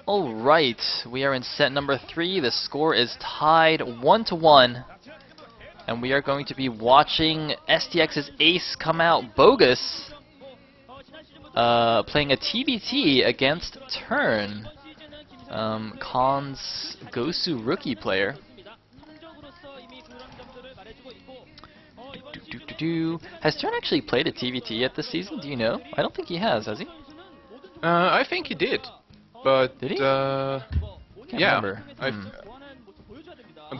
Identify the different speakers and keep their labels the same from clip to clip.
Speaker 1: Alright, we are in set number 3. The score is tied 1-1. And we are going to be watching STX's ace come out, BoguS, playing a TBT against Turn, Khan's Gosu rookie player. Has Turn actually played a TBT yet this season? Do you know? I don't think he has he?
Speaker 2: I think he did. But,
Speaker 1: did he?
Speaker 2: yeah.
Speaker 1: Remember.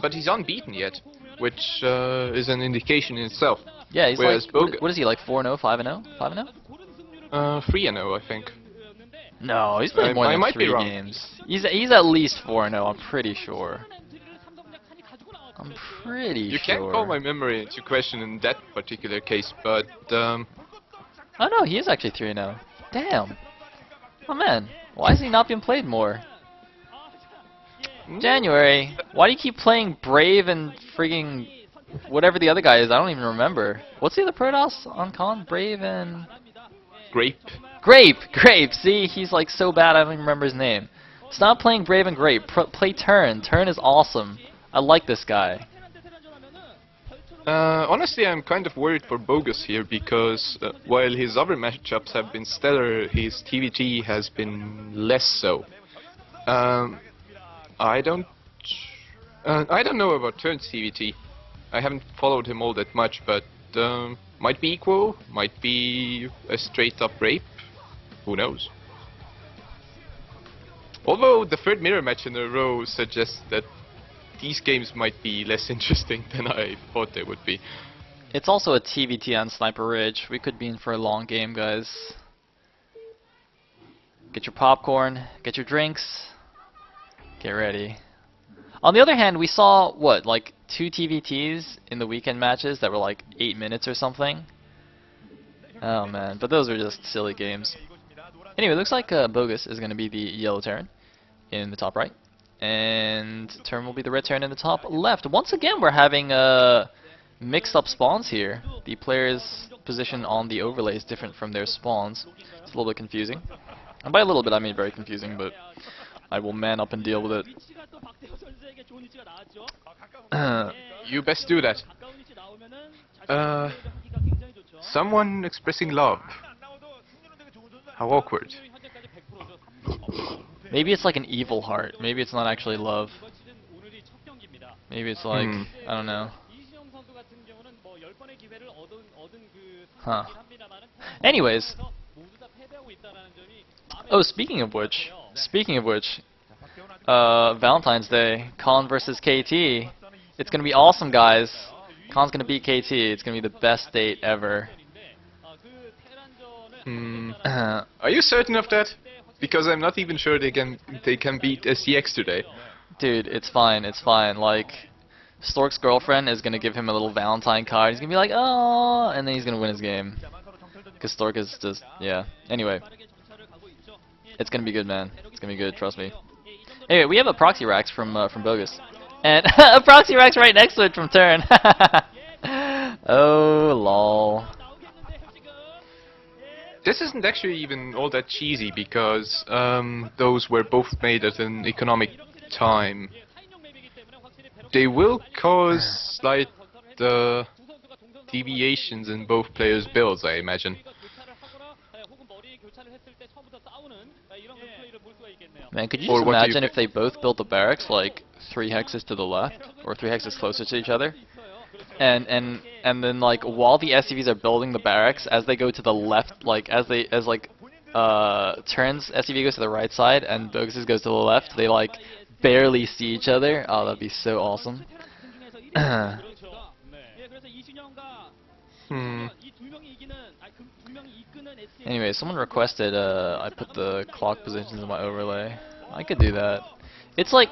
Speaker 2: But he's unbeaten yet, which is an indication in itself.
Speaker 1: Yeah, he's
Speaker 2: whereas
Speaker 1: like, what is he, like 4-0, 5-0? 5-0?
Speaker 2: 3-0, I think.
Speaker 1: No, he's played more
Speaker 2: I
Speaker 1: than
Speaker 2: might be
Speaker 1: 3
Speaker 2: wrong.
Speaker 1: games. He's at least 4-0, I'm pretty sure. I'm pretty
Speaker 2: You
Speaker 1: sure.
Speaker 2: can't call my memory into question in that particular case, but,
Speaker 1: Oh no, he is actually 3-0. Damn. Oh man, why has he not been played more? January, why do you keep playing Brave and frigging whatever the other guy is? I don't even remember. What's the other Protoss on Khan? Brave and...
Speaker 2: Grape.
Speaker 1: Grape! See, he's like so bad I don't even remember his name. Stop playing Brave and Grape. Play Turn. Turn is awesome. I like this guy.
Speaker 2: Honestly, I'm kind of worried for BoguS here because while his other matchups have been stellar, his TVT has been less so. I don't know about Turn's TVT. I haven't followed him all that much, but might be equal, might be a straight-up rape. Who knows? Although the third mirror match in a row suggests that these games might be less interesting than I thought they would be.
Speaker 1: It's also a TVT on Sniper Ridge. We could be in for a long game, guys. Get your popcorn, get your drinks, get ready. On the other hand, we saw, what, like 2 TVTs in the weekend matches that were like 8 minutes or something? Oh man, but those are just silly games. Anyway, it looks like BoguS is going to be the yellow Terran in the top right. And Turn will be the red Terran in the top left. Once again, we're having mixed up spawns here. The player's position on the overlay is different from their spawns. It's a little bit confusing. And by a little bit, I mean very confusing, but I will man up and deal with it.
Speaker 2: You best do that. Someone expressing love. How awkward.
Speaker 1: Maybe it's like an evil heart. Maybe it's not actually love. Maybe it's like, I don't know. Huh. Anyways. Oh, speaking of which, Valentine's Day, Khan versus KT. It's gonna be awesome, guys. Khan's gonna beat KT. It's gonna be the best date ever.
Speaker 2: Are you certain of that? Because I'm not even sure they can beat STX today.
Speaker 1: Dude, it's fine. Like, Stork's girlfriend is gonna give him a little Valentine card. He's gonna be like, oh, and then he's gonna win his game. Because Stork is just, yeah. Anyway, it's gonna be good, man. It's gonna be good. Trust me. Anyway, we have a proxy racks from BoguS, and a proxy racks right next to it from Turn. Oh lol.
Speaker 2: This isn't actually even all that cheesy because those were both made at an economic time. They will cause slight deviations in both players' builds, I imagine.
Speaker 1: Man, could you just imagine if they both built the barracks like 3 hexes to the left or 3 hexes closer to each other? And then like while the SCVs are building the barracks, as they go to the left, like as Turn's SCV goes to the right side and BoguS' goes to the left, they like barely see each other. Oh, that'd be so awesome. Anyway, someone requested I put the clock positions in my overlay. I could do that. It's like,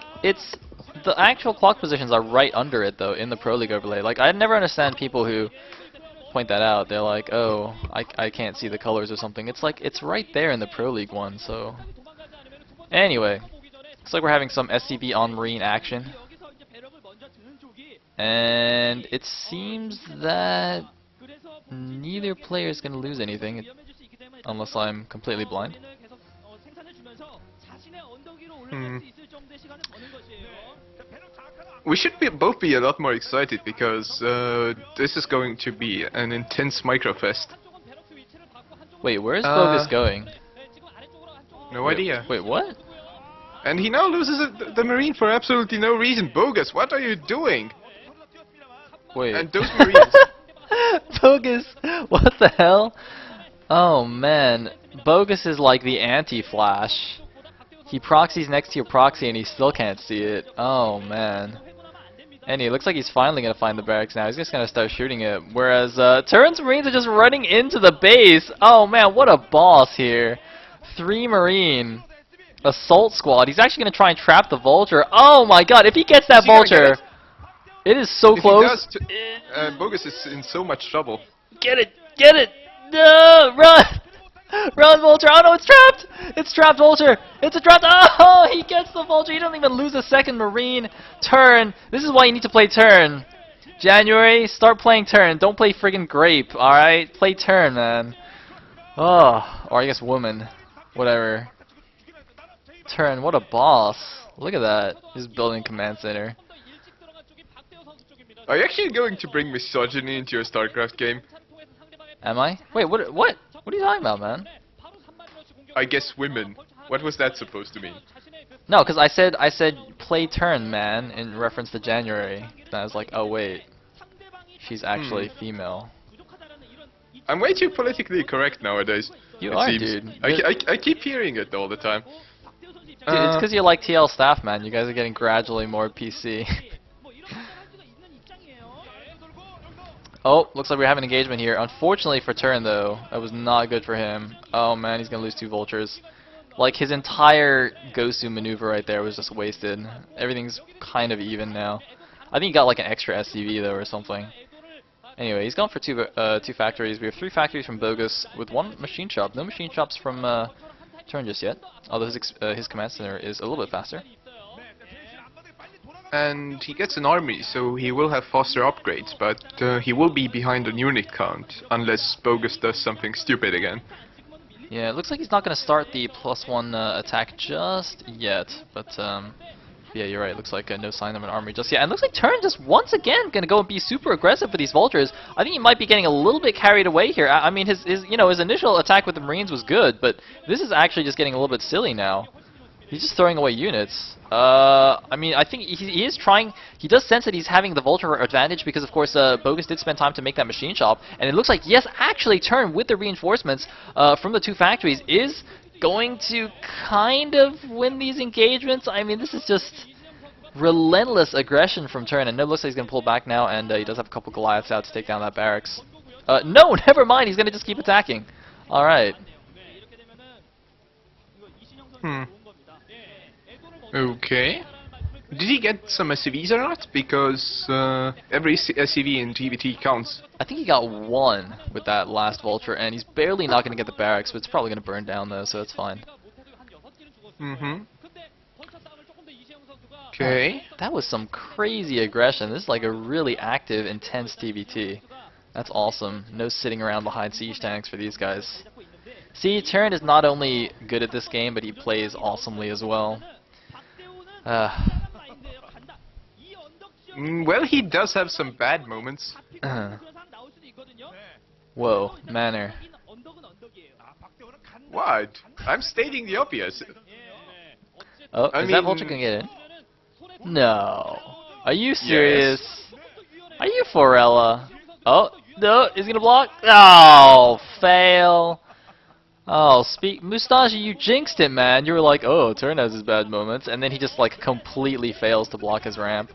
Speaker 1: the actual clock positions are right under it though, in the Pro League overlay. Like, I never understand people who point that out. They're like, oh, I can't see the colors or something. It's like, it's right there in the Pro League one, so... Anyway, looks like we're having some SCV on Marine action. And it seems that neither player is going to lose anything, unless I'm completely blind.
Speaker 2: Hmm. We should both be a lot more excited because this is going to be an intense microfest.
Speaker 1: Wait, where is BoguS going?
Speaker 2: No idea.
Speaker 1: Wait, what?
Speaker 2: And he now loses the Marine for absolutely no reason. BoguS, what are you doing?
Speaker 1: Wait.
Speaker 2: And those Marines.
Speaker 1: BoguS, what the hell? Oh man, BoguS is like the anti-Flash. He proxies next to your proxy and he still can't see it. Oh man. And it looks like he's finally gonna find the barracks now. He's just gonna start shooting it. Whereas Turin's Marines are just running into the base. Oh man, what a boss here. 3 Marine assault squad. He's actually gonna try and trap the Vulture. Oh my god, if he gets that Vulture, it is so close.
Speaker 2: If he does, BoguS is in so much trouble.
Speaker 1: Get it! Get it! No! Run! Run, Vulture! Oh no, it's trapped! It's trapped, Vulture! It's a trap! Oh, he gets the Vulture! He doesn't even lose a second Marine turn. This is why you need to play turn. January, start playing turn. Don't play friggin' grape, alright? Play turn, man. Oh, or I guess woman. Whatever. Turn, what a boss. Look at that. He's building command center.
Speaker 2: Are you actually going to bring misogyny into your StarCraft game?
Speaker 1: Am I? Wait, what? What are you talking about, man?
Speaker 2: I guess women. What was that supposed to mean?
Speaker 1: No, because I said play turn, man, in reference to January. And I was like, oh wait, she's actually female.
Speaker 2: I'm way too politically correct nowadays.
Speaker 1: You
Speaker 2: it
Speaker 1: are,
Speaker 2: seems.
Speaker 1: dude.
Speaker 2: I keep hearing it all the time.
Speaker 1: Dude, it's because you're like TL staff, man. You guys are getting gradually more PC. Oh, looks like we're having engagement here. Unfortunately for turn, though, that was not good for him. Oh man, he's gonna lose 2 Vultures. Like, his entire Gosu maneuver right there was just wasted. Everything's kind of even now. I think he got like an extra SCV though or something. Anyway, he's gone for 2 factories. We have 3 factories from BoguS with 1 machine shop. No machine shops from turn just yet. Although his command center is a little bit faster.
Speaker 2: And he gets an army, so he will have faster upgrades, but he will be behind on unit count, unless BoguS does something stupid again.
Speaker 1: Yeah, it looks like he's not going to start the +1 attack just yet, but yeah, you're right. It looks like no sign of an army just yet. And it looks like Turn just once again going to go and be super aggressive with these Vultures. I think he might be getting a little bit carried away here. I mean, his initial attack with the Marines was good, but this is actually just getting a little bit silly now. He's just throwing away units. I mean, I think he is trying. He does sense that he's having the Vulture advantage because, of course, BoguS did spend time to make that machine shop, and it looks like yes, actually, Turn with the reinforcements from the 2 factories is going to kind of win these engagements. I mean, this is just relentless aggression from Turn, and it looks like he's going to pull back now, and he does have a couple Goliaths out to take down that barracks. No, never mind. He's going to just keep attacking. All right.
Speaker 2: Okay. Did he get some SCVs or not? Because every SCV in TVT counts.
Speaker 1: I think he got 1 with that last Vulture, and he's barely not going to get the barracks, but it's probably going to burn down though, so it's fine.
Speaker 2: Okay.
Speaker 1: That was some crazy aggression. This is like a really active, intense TVT. That's awesome. No sitting around behind siege tanks for these guys. See, Turn is not only good at this game, but he plays awesomely as well.
Speaker 2: Well, he does have some bad moments.
Speaker 1: Whoa, manner.
Speaker 2: What? I'm stating the obvious.
Speaker 1: Oh, is that Vulture gonna get in? No. Are you serious? Yes. Are you Forella? Oh, no, he's gonna block? Oh, fail. Oh, Mustache, you jinxed it, man. You were like, oh, Turn has his bad moments, and then he just, like, completely fails to block his ramp.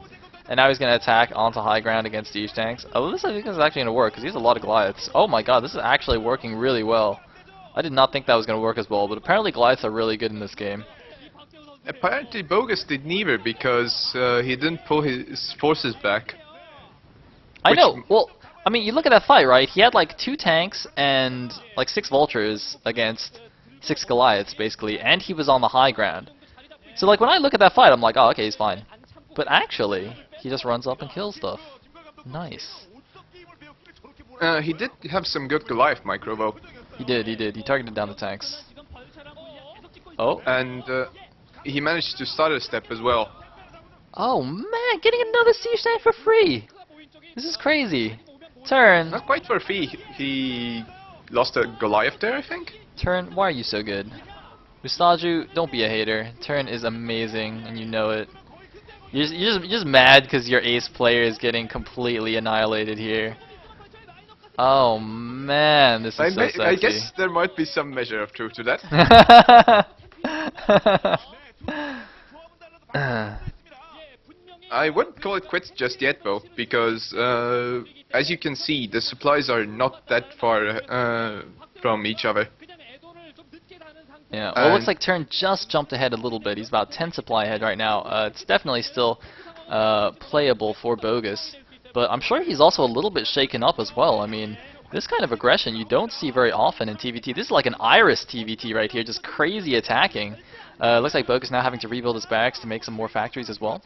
Speaker 1: And now he's going to attack onto high ground against siege tanks. Oh, this I think is actually going to work, because he has a lot of Goliaths. Oh my god, this is actually working really well. I did not think that was going to work as well, but apparently Goliaths are really good in this game.
Speaker 2: Apparently BoguS did neither, because he didn't pull his forces back.
Speaker 1: I know, well... I mean, you look at that fight, right? He had like 2 tanks and like 6 Vultures against 6 Goliaths, basically, and he was on the high ground. So like when I look at that fight, I'm like, oh, okay, he's fine. But actually, he just runs up and kills stuff. Nice.
Speaker 2: He did have some good Goliath micro, though.
Speaker 1: He did. He targeted down the tanks. Oh.
Speaker 2: And he managed to start a step as well.
Speaker 1: Oh man, getting another siege tank for free. This is crazy. Turn.
Speaker 2: Not quite for free. He lost a Goliath there, I think.
Speaker 1: Turn, why are you so good? Ustaju, don't be a hater. Turn is amazing, and you know it. You're just mad because your ace player is getting completely annihilated here. Oh man, this is so sexy.
Speaker 2: I guess there might be some measure of truth to that. I wouldn't call it quits just yet, though, because as you can see, the supplies are not that far from each other.
Speaker 1: Yeah, well, it looks like Turn just jumped ahead a little bit. He's about 10 supply ahead right now. It's definitely still playable for BoguS, but I'm sure he's also a little bit shaken up as well. I mean, this kind of aggression you don't see very often in TVT. This is like an Iris TVT right here, just crazy attacking. Looks like BoguS now having to rebuild his barracks to make some more factories as well.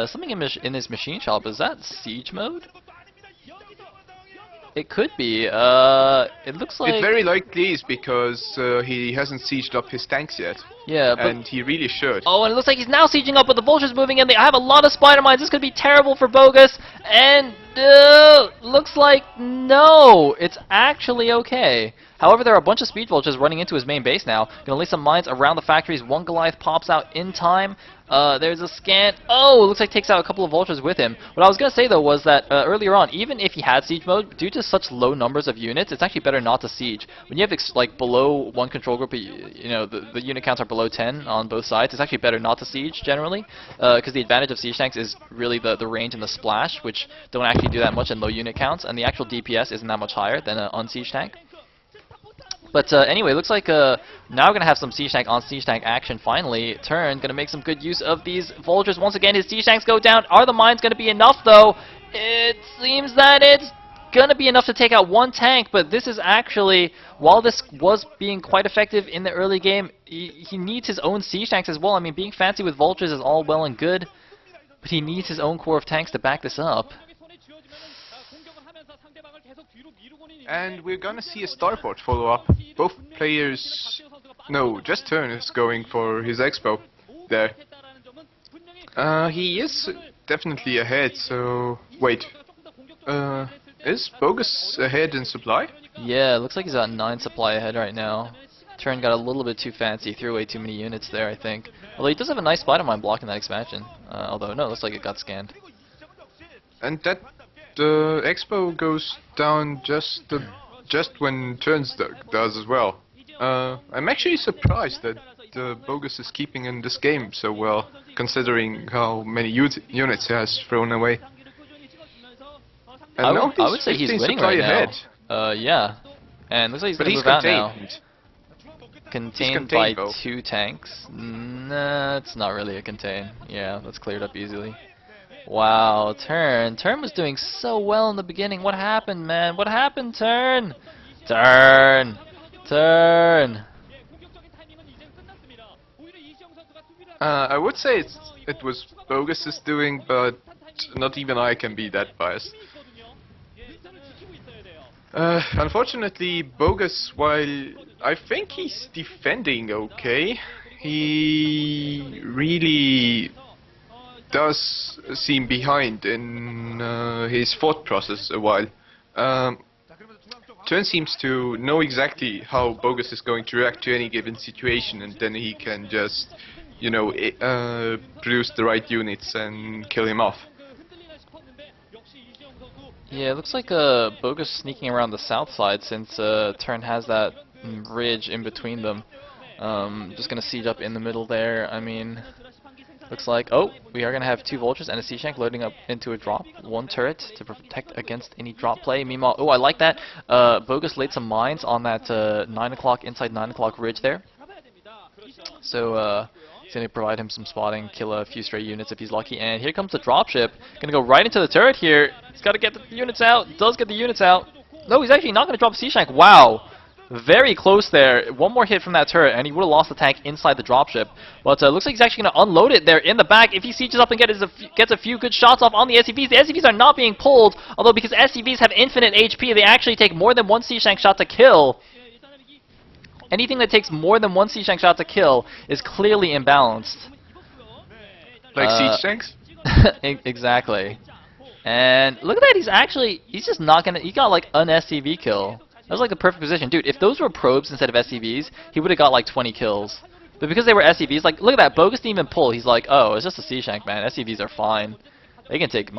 Speaker 1: Something in his machine shop, is that siege mode? It could be. It looks like...
Speaker 2: It very likely is because he hasn't sieged up his tanks yet.
Speaker 1: Yeah, but...
Speaker 2: And he really should.
Speaker 1: Oh, and it looks like he's now sieging up with the vultures moving in. They have a lot of spider mines. This could be terrible for BoguS. And looks like no, it's actually okay. However, there are a bunch of speed vultures running into his main base now. Gonna lay some mines around the factories. One Goliath pops out in time. There's a scan. Oh, it looks like takes out a couple of vultures with him. What I was gonna say though was that earlier on, even if he had siege mode, due to such low numbers of units, it's actually better not to siege. When you have like below one control group, you know the unit counts are below 10 on both sides. It's actually better not to siege generally, because the advantage of siege tanks is really the range and the splash, which don't actually do that much in low unit counts, and the actual DPS isn't that much higher than an unsiege tank. But anyway, looks like now we're going to have some siege tank on siege tank action finally. Turn, going to make some good use of these vultures. Once again, his siege tanks go down. Are the mines going to be enough, though? It seems that it's going to be enough to take out one tank, but this is actually, while this was being quite effective in the early game, he needs his own siege tanks as well. I mean, being fancy with vultures is all well and good, but he needs his own core of tanks to back this up.
Speaker 2: And we're gonna see a starport follow up. Both players... No, just Turn is going for his expo there. He is definitely ahead, so... Wait. Is BoguS ahead in supply?
Speaker 1: Yeah, looks like he's at 9 supply ahead right now. Turn got a little bit too fancy, threw away too many units there, I think. Although he does have a nice spider mine blocking that expansion. Although, no, looks like it got scanned.
Speaker 2: And that expo goes down just when Turns does as well. I'm actually surprised that BoguS is keeping in this game so well, considering how many units he has thrown away. And
Speaker 1: I would say he's winning right now. Yeah. And looks like he's going to move out now. Contained by though. 2 tanks. Nah, it's not really a contain. Yeah, that's cleared up easily. Wow, Turn was doing so well in the beginning. What happened, man? What happened, Turn? Turn!
Speaker 2: I would say it was BoguS' doing, but not even I can be that biased. Unfortunately, BoguS, while I think he's defending okay, he really does seem behind in his thought process a while. Turn seems to know exactly how BoguS is going to react to any given situation, and then he can just, you know, produce the right units and kill him off.
Speaker 1: Yeah, it looks like BoguS sneaking around the south side since Turn has that ridge in between them. Just gonna siege up in the middle there. I mean, looks like, oh, we are gonna have 2 vultures and a siege tank loading up into a drop. 1 turret to protect against any drop play. Meanwhile, oh, I like that. BoguS laid some mines on that 9 o'clock, inside 9 o'clock ridge there. So, he's gonna provide him some spotting, kill a few stray units if he's lucky. And here comes the dropship. Gonna go right into the turret here. He's gotta get the units out. Does get the units out. No, he's actually not gonna drop a siege tank. Wow. Very close there. One more hit from that turret, and he would have lost the tank inside the dropship. But looks like he's actually going to unload it there in the back. If he sieges up and gets a few good shots off on the SCVs, the SCVs are not being pulled. Although because SCVs have infinite HP, they actually take more than 1 siege tank shot to kill. Anything that takes more than 1 siege tank shot to kill is clearly imbalanced.
Speaker 2: Like siege tanks?
Speaker 1: Exactly. And look at that, he's just not gonna, he got like an SCV kill. That was like the perfect position. Dude, if those were probes instead of SCVs, he would have got like 20 kills. But because they were SCVs, like, look at that, BoguS didn't even pull. He's like, oh, it's just a siege tank, man. SCVs are fine. They can take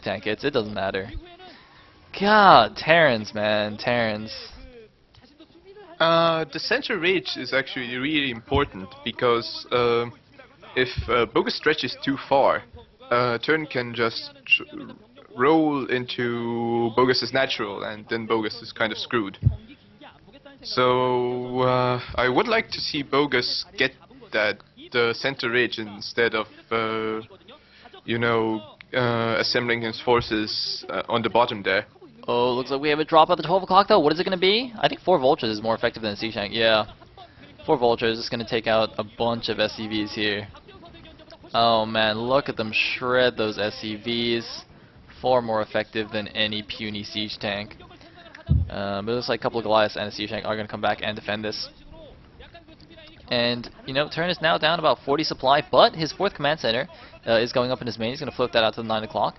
Speaker 1: tank hits, it doesn't matter. God, Terrans, man, Terrans.
Speaker 2: The center ridge is actually really important because if BoguS stretches too far, Turn can just roll into BoguS's natural, and then BoguS is kind of screwed. So I would like to see BoguS get the center ridge instead of assembling his forces on the bottom there.
Speaker 1: Oh, looks like we have a drop at the 12 o'clock though. What is it going to be? I think 4 vultures is more effective than a siege tank. Yeah. 4 vultures is going to take out a bunch of SCVs here. Oh man, look at them shred those SCVs. Far more effective than any puny siege tank. But it looks like a couple of Goliaths and a siege tank are going to come back and defend this. And, you know, Turn is now down about 40 supply, but his 4th command center is going up in his main. He's going to float that out to the 9 o'clock.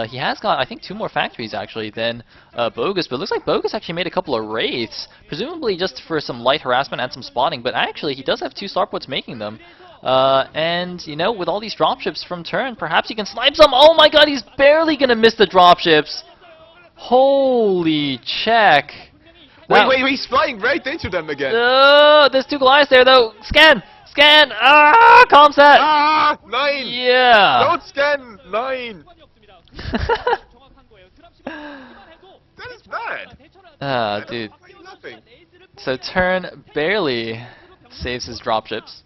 Speaker 1: He has got, I think, 2 more factories, actually, than BoguS, but it looks like BoguS actually made a couple of wraiths, presumably just for some light harassment and some spotting, but actually, he does have 2 starports making them. And, you know, with all these dropships from Turn, perhaps he can snipe some. Oh my god, he's barely going to miss the dropships. Holy check.
Speaker 2: Wait, he's flying right into them again.
Speaker 1: There's 2 Goliaths there, though. Scan! Scan! Ah! Calm set!
Speaker 2: Ah! 9!
Speaker 1: Yeah!
Speaker 2: Don't scan! 9! That is bad!
Speaker 1: Ah, dude.
Speaker 2: Nothing.
Speaker 1: So Turn barely saves his dropships.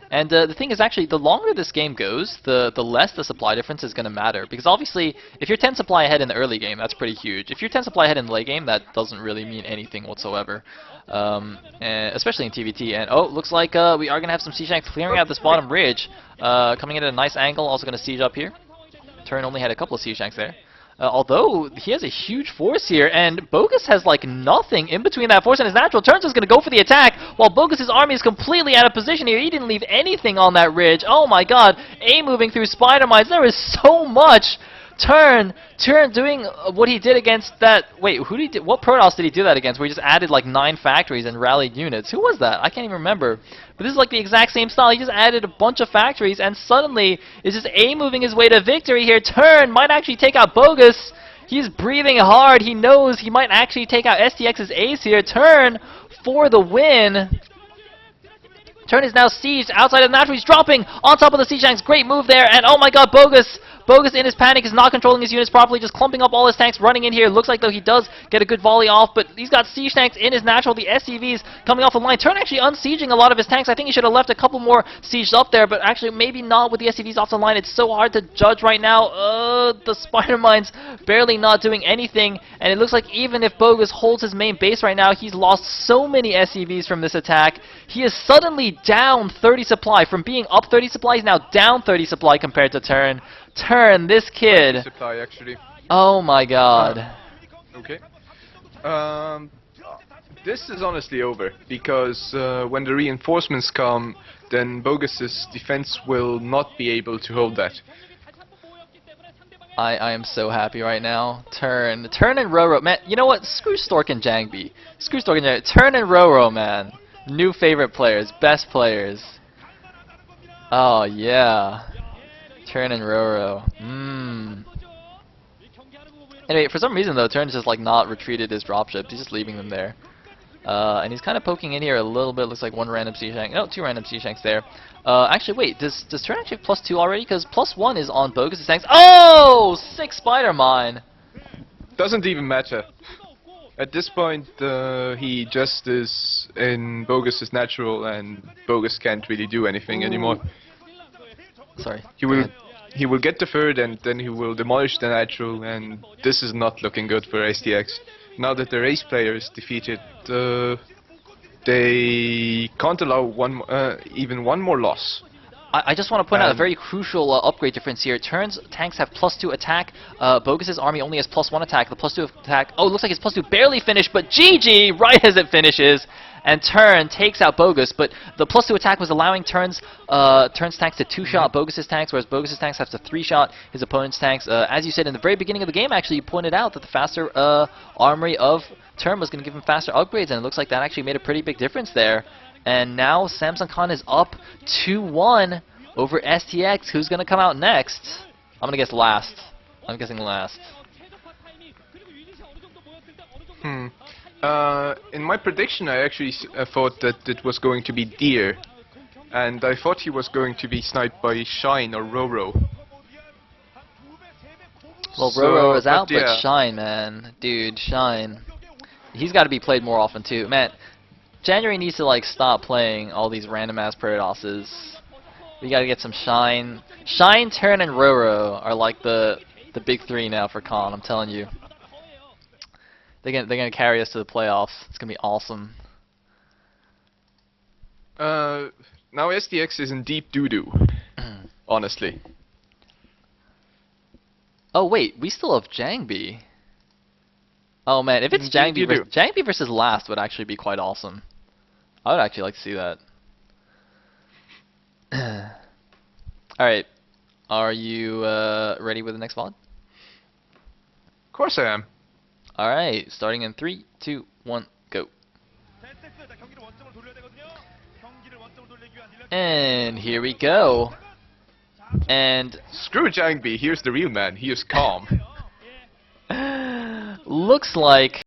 Speaker 1: And the thing is, actually, the longer this game goes, the less the supply difference is going to matter. Because obviously, if you're 10 supply ahead in the early game, that's pretty huge. If you're 10 supply ahead in the late game, that doesn't really mean anything whatsoever. And especially in TVT. And oh, looks like we are going to have some siege tanks clearing out this bottom ridge. Coming in at a nice angle, also going to siege up here. Turn only had a couple of siege tanks there. Although, he has a huge force here, and BoguS has, like, nothing in between that force and his natural. Turns is going to go for the attack, while BoguS' army is completely out of position here. He didn't leave anything on that ridge. Oh my god, A moving through spider mines. There is so much. Turn doing what he did against that. Wait, what Protoss did he do that against? Where he just added like 9 factories and rallied units. Who was that? I can't even remember. But this is like the exact same style. He just added a bunch of factories and suddenly is just A moving his way to victory here. Turn might actually take out BoguS. He's breathing hard. He knows he might actually take out STX's ace here. Turn for the win. Turn is now sieged outside of the natural. He's dropping on top of the siege tanks. Great move there. And oh my god, BoguS in his panic is not controlling his units properly, just clumping up all his tanks running in here. Looks like though he does get a good volley off, but he's got siege tanks in his natural. The SCVs coming off the line. Turn actually unsieging a lot of his tanks. I think he should have left a couple more sieged up there, but actually maybe not with the SCVs off the line. It's so hard to judge right now. The spider mines barely not doing anything, and it looks like even if BoguS holds his main base right now, he's lost so many SCVs from this attack. He is suddenly down 30 supply. From being up 30 supply, he's now down 30 supply compared to Turn. Turn, this kid.
Speaker 2: Supply, actually.
Speaker 1: Oh my god.
Speaker 2: Okay. This is honestly over, because when the reinforcements come, then BoguS' defense will not be able to hold that.
Speaker 1: I am so happy right now. Turn and Roro. Man, you know what? Screw Stork and Jangby. Screw Stork and Jangby. Turn and Roro, man. New favorite players. Best players. Oh, yeah. Turn and Roro. Anyway, for some reason though, Turn's just like not retreated his dropships. He's just leaving them there. And he's kind of poking in here a little bit. Looks like 1 random siege tank. No, 2 random siege tanks there. Actually, wait. Does Turn actually have +2 already? Because +1 is on BoguS' tanks. Oh! 6 spider mine!
Speaker 2: Doesn't even matter. At this point, he just is in BoguS' natural, and BoguS can't really do anything anymore.
Speaker 1: Sorry.
Speaker 2: He will get the 3rd, and then he will demolish the natural, and this is not looking good for STX. Now that the race player is defeated, they can't allow even one more loss.
Speaker 1: I just want to point out a very crucial upgrade difference here. Turn's tanks have +2 attack. BoguS' army only has +1 attack. The +2 attack. Oh, it looks like it's +2 barely finished, but GG right as it finishes. and Turn takes out BoguS, but the +2 attack was allowing Turn's tanks to 2-shot BoguS's tanks, whereas BoguS's tanks have to 3-shot his opponent's tanks. As you said in the very beginning of the game, actually, you pointed out that the faster armory of Turn was going to give him faster upgrades, and it looks like that actually made a pretty big difference there. And now Samsung Khan is up 2-1 over STX. Who's going to come out next? I'm going to guess last. I'm guessing last.
Speaker 2: In my prediction, I actually thought that it was going to be Deer, and I thought he was going to be sniped by Shine or Roro.
Speaker 1: Well,
Speaker 2: So,
Speaker 1: Roro is out,
Speaker 2: yeah.
Speaker 1: but Shine, man. Dude, Shine. He's got to be played more often, too. Man, January needs to, like, stop playing all these random-ass Paradoses. We got to get some Shine. Shine, Turn, and Roro are, like, the big three now for Khan, I'm telling you. They're gonna carry us to the playoffs. It's gonna be awesome.
Speaker 2: Now STX is in deep doo-doo, honestly.
Speaker 1: Oh wait, we still have Jangbi. Oh man, if it's Jangbi versus Last would actually be quite awesome. I would actually like to see that. Alright, are you ready with the next VOD?
Speaker 2: Of course I am.
Speaker 1: Alright, starting in 3, 2, 1, go. And here we go. And
Speaker 2: Screw Jangbi, here's the real man. He is calm.
Speaker 1: looks like